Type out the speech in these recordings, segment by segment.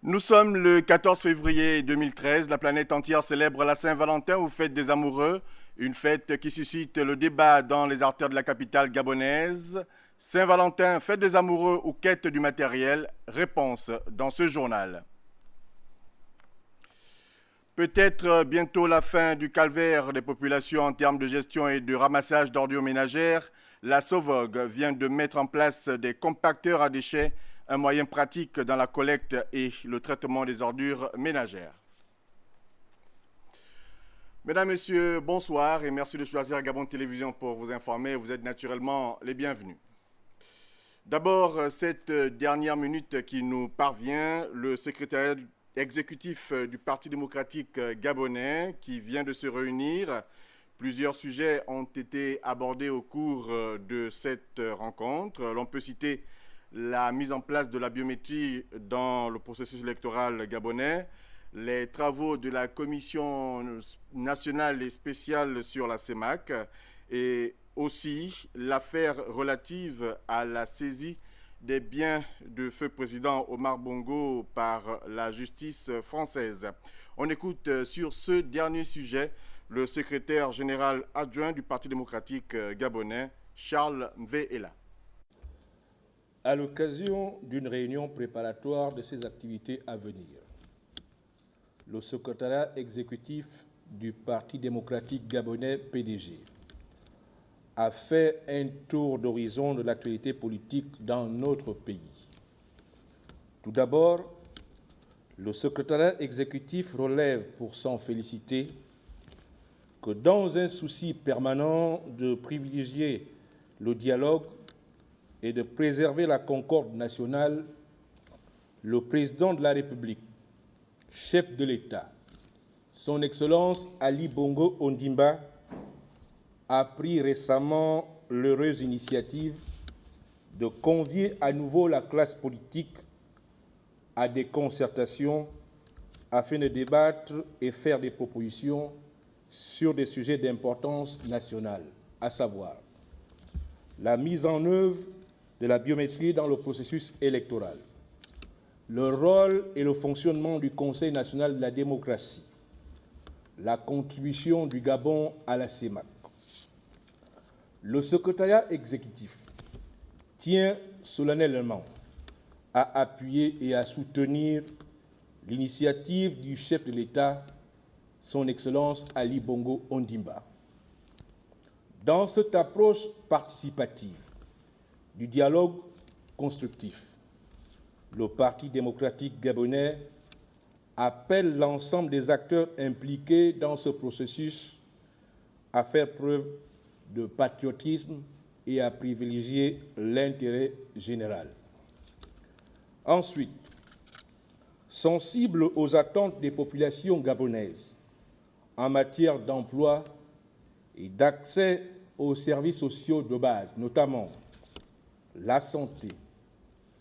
Nous sommes le 14 février 2013. La planète entière célèbre la Saint-Valentin ou fête des amoureux, une fête qui suscite le débat dans les artères de la capitale gabonaise. Saint-Valentin, fête des amoureux ou quête du matériel? Réponse dans ce journal. Peut-être bientôt la fin du calvaire des populations en termes de gestion et de ramassage d'ordures ménagères. La Sauvogue vient de mettre en place des compacteurs à déchets, un moyen pratique dans la collecte et le traitement des ordures ménagères. Mesdames, Messieurs, bonsoir et merci de choisir Gabon Télévision pour vous informer. Vous êtes naturellement les bienvenus. D'abord, cette dernière minute qui nous parvient, le secrétariat exécutif du Parti démocratique gabonais qui vient de se réunir. Plusieurs sujets ont été abordés au cours de cette rencontre. L'on peut citer la mise en place de la biométrie dans le processus électoral gabonais, les travaux de la Commission nationale et spéciale sur la CEMAC et aussi l'affaire relative à la saisie des biens de feu président Omar Bongo par la justice française. On écoute sur ce dernier sujet le secrétaire général adjoint du Parti démocratique gabonais, Charles Mvéela. À l'occasion d'une réunion préparatoire de ces activités à venir, le secrétariat exécutif du Parti démocratique gabonais, PDG, a fait un tour d'horizon de l'actualité politique dans notre pays. Tout d'abord, le secrétariat exécutif relève, pour s'en féliciter, que dans un souci permanent de privilégier le dialogue et de préserver la concorde nationale, le président de la République, chef de l'État, son Excellence Ali Bongo Ondimba, a pris récemment l'heureuse initiative de convier à nouveau la classe politique à des concertations afin de débattre et faire des propositions sur des sujets d'importance nationale, à savoir la mise en œuvre de la biométrie dans le processus électoral, le rôle et le fonctionnement du Conseil national de la démocratie, la contribution du Gabon à la CEMAC. Le secrétariat exécutif tient solennellement à appuyer et à soutenir l'initiative du chef de l'État, son Excellence Ali Bongo Ondimba. Dans cette approche participative du dialogue constructif, le Parti démocratique gabonais appelle l'ensemble des acteurs impliqués dans ce processus à faire preuve de patriotisme et à privilégier l'intérêt général. Ensuite, sensible aux attentes des populations gabonaises en matière d'emploi et d'accès aux services sociaux de base, notamment la santé,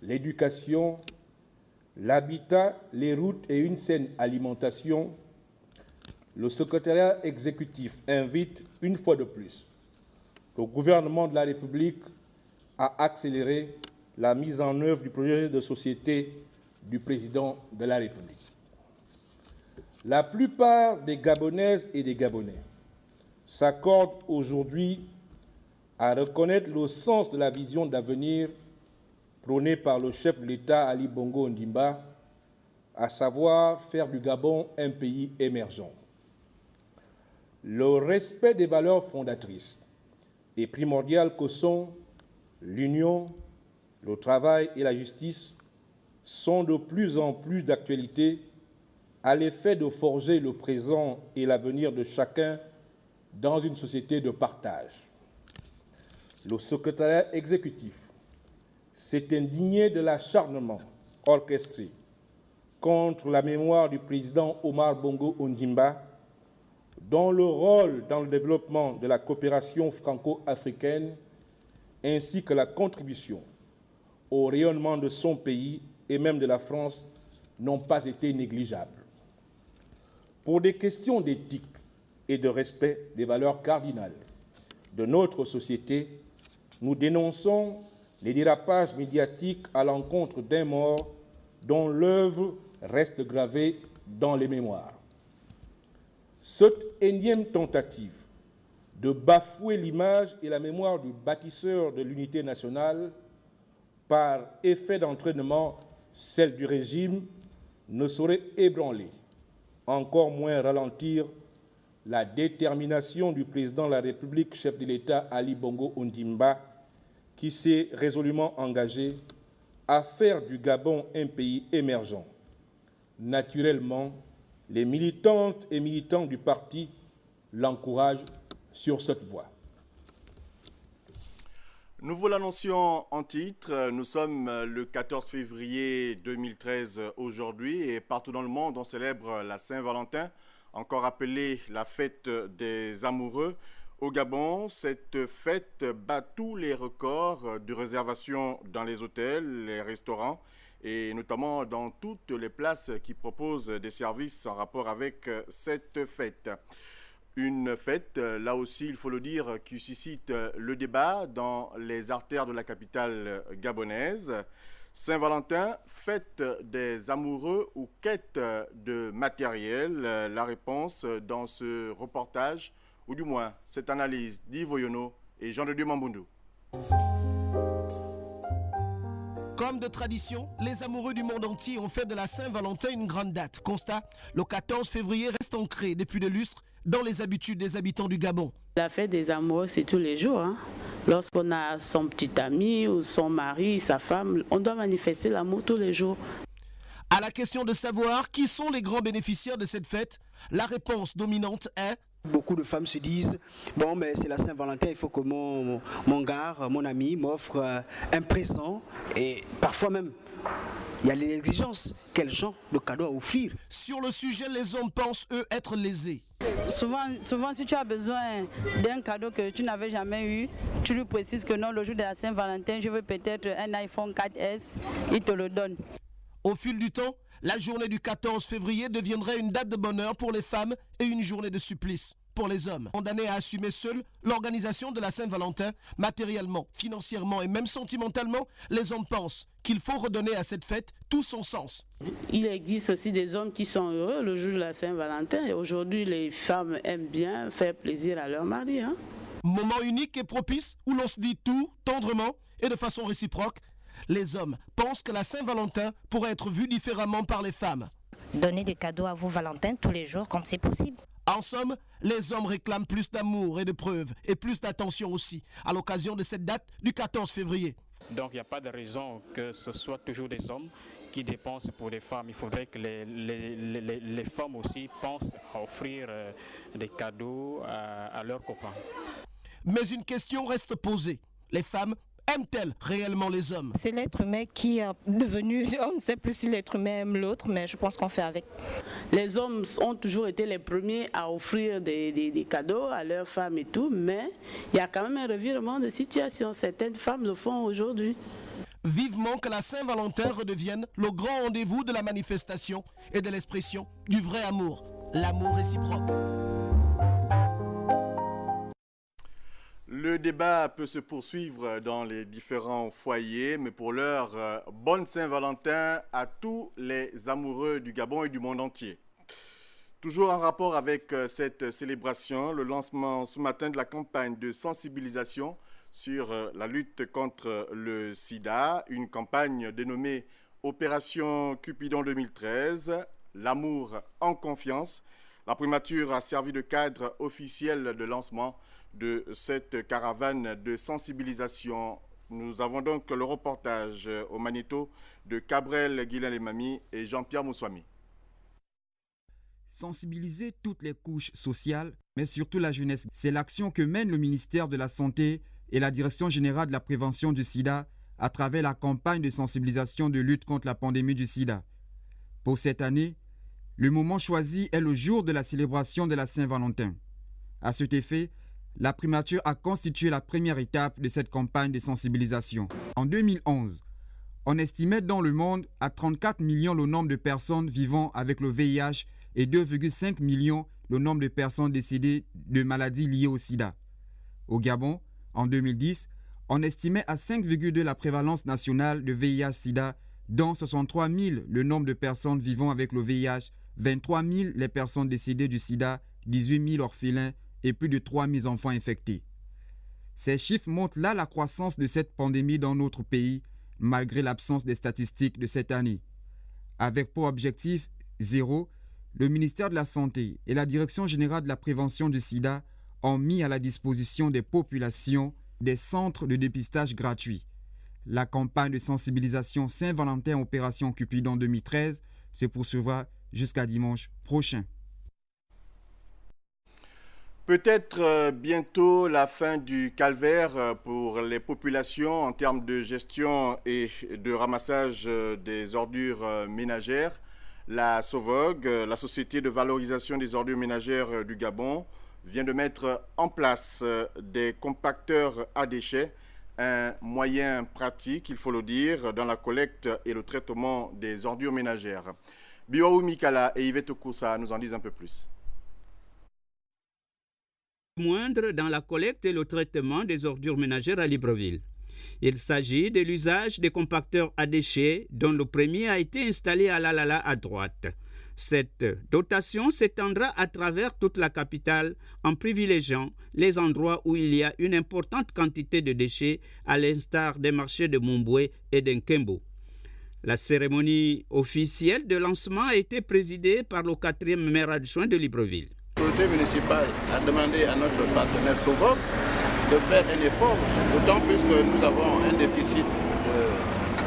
l'éducation, l'habitat, les routes et une saine alimentation, le secrétariat exécutif invite une fois de plus le gouvernement de la République à accélérer la mise en œuvre du projet de société du président de la République. La plupart des Gabonaises et des Gabonais s'accordent aujourd'hui à reconnaître le sens de la vision d'avenir prônée par le chef de l'État Ali Bongo Ondimba, à savoir faire du Gabon un pays émergent. Le respect des valeurs fondatrices et primordiales que sont l'union, le travail et la justice sont de plus en plus d'actualité à l'effet de forger le présent et l'avenir de chacun dans une société de partage. Le secrétariat exécutif s'est indigné de l'acharnement orchestré contre la mémoire du président Omar Bongo Ondimba, dont le rôle dans le développement de la coopération franco-africaine ainsi que la contribution au rayonnement de son pays et même de la France n'ont pas été négligeables. Pour des questions d'éthique et de respect des valeurs cardinales de notre société, nous dénonçons les dérapages médiatiques à l'encontre d'un mort dont l'œuvre reste gravé dans les mémoires. Cette énième tentative de bafouer l'image et la mémoire du bâtisseur de l'unité nationale par effet d'entraînement, celle du régime, ne saurait ébranler, encore moins ralentir la détermination du président de la République, chef de l'État Ali Bongo Ondimba, qui s'est résolument engagé à faire du Gabon un pays émergent. Naturellement, les militantes et militants du parti l'encouragent sur cette voie. Nous vous l'annoncions en titre, nous sommes le 14 février 2013 aujourd'hui et partout dans le monde on célèbre la Saint-Valentin, encore appelée la fête des amoureux. Au Gabon, cette fête bat tous les records de réservation dans les hôtels, les restaurants et notamment dans toutes les places qui proposent des services en rapport avec cette fête. Une fête, là aussi, il faut le dire, qui suscite le débat dans les artères de la capitale gabonaise. Saint-Valentin, fête des amoureux ou quête de matériel? La réponse dans ce reportage, ou du moins cette analyse d'Yves Oyono et Jean de Dieu Mambundu. Comme de tradition, les amoureux du monde entier ont fait de la Saint-Valentin une grande date. Constat, le 14 février reste ancré depuis des lustres dans les habitudes des habitants du Gabon. La fête des amoureux, c'est tous les jours. Lorsqu'on a son petit ami ou son mari, sa femme, on doit manifester l'amour tous les jours. À la question de savoir qui sont les grands bénéficiaires de cette fête, la réponse dominante est: beaucoup de femmes se disent, bon, mais c'est la Saint-Valentin, il faut que mon gars, mon ami m'offre un présent. Et parfois même, il y a l'exigence. Quel genre de cadeau à offrir? Sur le sujet, les hommes pensent, eux, être lésés. Souvent, si tu as besoin d'un cadeau que tu n'avais jamais eu, tu lui précises que non, le jour de la Saint-Valentin, je veux peut-être un iPhone 4S, il te le donne. Au fil du temps, la journée du 14 février deviendrait une date de bonheur pour les femmes et une journée de supplice pour les hommes. Condamnés à assumer seuls l'organisation de la Saint-Valentin, matériellement, financièrement et même sentimentalement, les hommes pensent qu'il faut redonner à cette fête tout son sens. Il existe aussi des hommes qui sont heureux le jour de la Saint-Valentin. Et aujourd'hui, les femmes aiment bien faire plaisir à leur mari. Moment unique et propice où l'on se dit tout tendrement et de façon réciproque. Les hommes pensent que la Saint-Valentin pourrait être vue différemment par les femmes. Donnez des cadeaux à vos Valentins tous les jours quand c'est possible. En somme, les hommes réclament plus d'amour et de preuves et plus d'attention aussi à l'occasion de cette date du 14 février. Donc il n'y a pas de raison que ce soit toujours des hommes qui dépensent pour les femmes. Il faudrait que les femmes aussi pensent à offrir des cadeaux à leurs copains. Mais une question reste posée. Les femmes aiment-elles réellement les hommes? C'est l'être humain qui est devenu, on ne sait plus si l'être humain aime l'autre, mais je pense qu'on fait avec. Les hommes ont toujours été les premiers à offrir des cadeaux à leurs femmes et tout, mais il y a quand même un revirement de situation. Certaines femmes le font aujourd'hui. Vivement que la Saint-Valentin redevienne le grand rendez-vous de la manifestation et de l'expression du vrai amour, l'amour réciproque. Le débat peut se poursuivre dans les différents foyers, mais pour l'heure, bonne Saint-Valentin à tous les amoureux du Gabon et du monde entier. Toujours en rapport avec cette célébration, le lancement ce matin de la campagne de sensibilisation sur la lutte contre le sida, une campagne dénommée Opération Cupidon 2013, l'amour en confiance. La primature a servi de cadre officiel de lancement de cette caravane de sensibilisation. Nous avons donc le reportage au magnéto de Cabrel Guilain-Lemami et Jean-Pierre Moussouami. Sensibiliser toutes les couches sociales, mais surtout la jeunesse, c'est l'action que mène le ministère de la Santé et la Direction générale de la prévention du sida à travers la campagne de sensibilisation de lutte contre la pandémie du sida. Pour cette année, le moment choisi est le jour de la célébration de la Saint-Valentin. À cet effet, la primature a constitué la première étape de cette campagne de sensibilisation. En 2011, on estimait dans le monde à 34 millions le nombre de personnes vivant avec le VIH et 2,5 millions le nombre de personnes décédées de maladies liées au sida. Au Gabon, en 2010, on estimait à 5,2 la prévalence nationale de VIH-Sida dont 63 000 le nombre de personnes vivant avec le VIH, 23 000 les personnes décédées du sida, 18 000 orphelins et plus de 3 000 enfants infectés. Ces chiffres montrent là la croissance de cette pandémie dans notre pays, malgré l'absence des statistiques de cette année. Avec pour objectif zéro, le ministère de la Santé et la Direction générale de la prévention du sida ont mis à la disposition des populations des centres de dépistage gratuits. La campagne de sensibilisation Saint-Valentin Opération Cupidon 2013 se poursuivra jusqu'à dimanche prochain. Peut-être bientôt la fin du calvaire pour les populations en termes de gestion et de ramassage des ordures ménagères. La SOVOG, la Société de valorisation des ordures ménagères du Gabon, vient de mettre en place des compacteurs à déchets, un moyen pratique, il faut le dire, dans la collecte et le traitement des ordures ménagères. Biou Mikala et Yvette Koussa nous en disent un peu plus. Moindre dans la collecte et le traitement des ordures ménagères à Libreville. Il s'agit de l'usage des compacteurs à déchets dont le premier a été installé à Lalala à droite. Cette dotation s'étendra à travers toute la capitale en privilégiant les endroits où il y a une importante quantité de déchets à l'instar des marchés de Momboué et d'Nkembo. La cérémonie officielle de lancement a été présidée par le 4e maire adjoint de Libreville. L'autorité municipale a demandé à notre partenaire SOVOG de faire un effort, d'autant plus que nous avons un déficit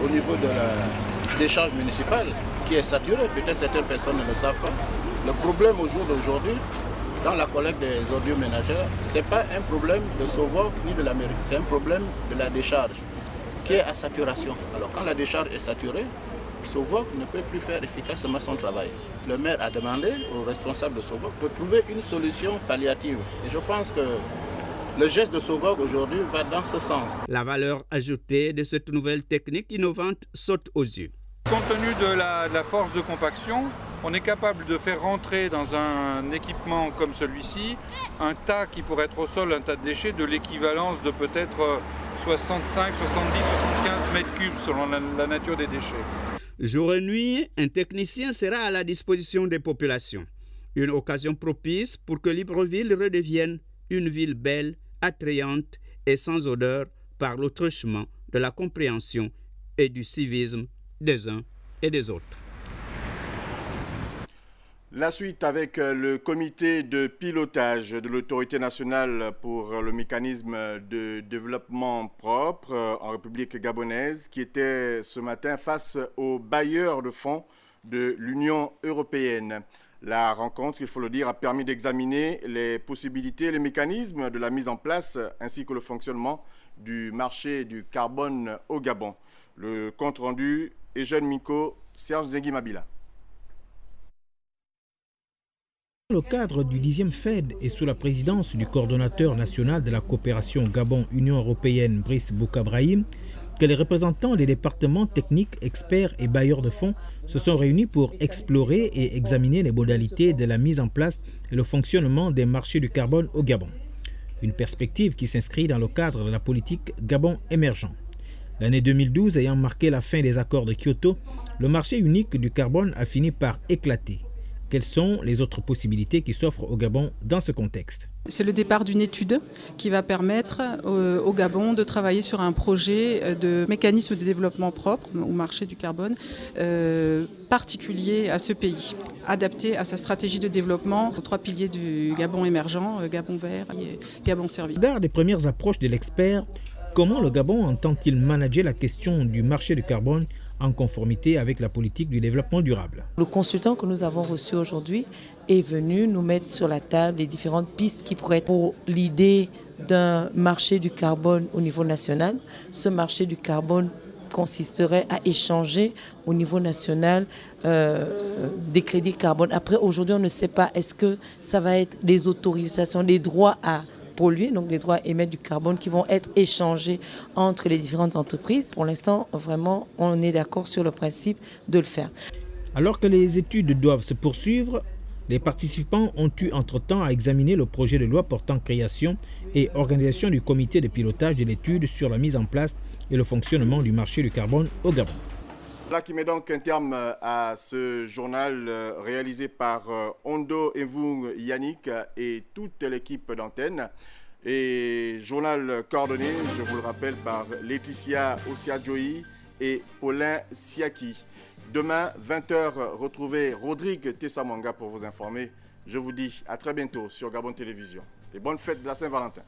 au niveau de la décharge municipale qui est saturée. Peut-être certaines personnes ne le savent pas. Le problème au jour d'aujourd'hui, dans la collecte des ordures ménagères, ce n'est pas un problème de SOVOG ni de la mairie, c'est un problème de la décharge qui est à saturation. Alors quand la décharge est saturée, SOVOG ne peut plus faire efficacement son travail. Le maire a demandé aux responsables de SOVOG de trouver une solution palliative. Et je pense que le geste de SOVOG aujourd'hui va dans ce sens. La valeur ajoutée de cette nouvelle technique innovante saute aux yeux. Compte tenu de la force de compaction, on est capable de faire rentrer dans un équipement comme celui-ci un tas qui pourrait être au sol, un tas de déchets de l'équivalence de peut-être 65, 70, 75 mètres cubes selon la nature des déchets. Jour et nuit, un technicien sera à la disposition des populations. Une occasion propice pour que Libreville redevienne une ville belle, attrayante et sans odeur par le truchement de la compréhension et du civisme des uns et des autres. La suite avec le comité de pilotage de l'autorité nationale pour le mécanisme de développement propre en République gabonaise qui était ce matin face aux bailleurs de fonds de l'Union européenne. La rencontre, il faut le dire, a permis d'examiner les possibilités et les mécanismes de la mise en place ainsi que le fonctionnement du marché du carbone au Gabon. Le compte rendu est Jeune Miko, Serge Zengi-Mabila. Dans le cadre du 10e FED et sous la présidence du coordonnateur national de la coopération Gabon-Union européenne, Brice Boukabrahim, que les représentants des départements techniques, experts et bailleurs de fonds se sont réunis pour explorer et examiner les modalités de la mise en place et le fonctionnement des marchés du carbone au Gabon. Une perspective qui s'inscrit dans le cadre de la politique Gabon émergent. L'année 2012 ayant marqué la fin des accords de Kyoto, le marché unique du carbone a fini par éclater. Quelles sont les autres possibilités qui s'offrent au Gabon dans ce contexte? C'est le départ d'une étude qui va permettre au Gabon de travailler sur un projet de mécanisme de développement propre au marché du carbone particulier à ce pays, adapté à sa stratégie de développement aux 3 piliers du Gabon émergent, Gabon vert et Gabon service. Au regard des premières approches de l'expert, comment le Gabon entend-il manager la question du marché du carbone en conformité avec la politique du développement durable? Le consultant que nous avons reçu aujourd'hui est venu nous mettre sur la table les différentes pistes qui pourraient être pour l'idée d'un marché du carbone au niveau national. Ce marché du carbone consisterait à échanger au niveau national des crédits carbone. Après, aujourd'hui, on ne sait pas, est-ce que ça va être les autorisations, les droits à polluer, donc des droits à émettre du carbone qui vont être échangés entre les différentes entreprises. Pour l'instant, vraiment, on est d'accord sur le principe de le faire. Alors que les études doivent se poursuivre, les participants ont eu entre-temps à examiner le projet de loi portant création et organisation du comité de pilotage de l'étude sur la mise en place et le fonctionnement du marché du carbone au Gabon. Voilà qui met donc un terme à ce journal réalisé par Ondo Evung Yannick et toute l'équipe d'antenne. Et journal coordonné, je vous le rappelle, par Laetitia Osiadjoui et Paulin Siaki. Demain, 20h, retrouvez Rodrigue Tessamanga pour vous informer. Je vous dis à très bientôt sur Gabon Télévision. Et bonne fête de la Saint-Valentin.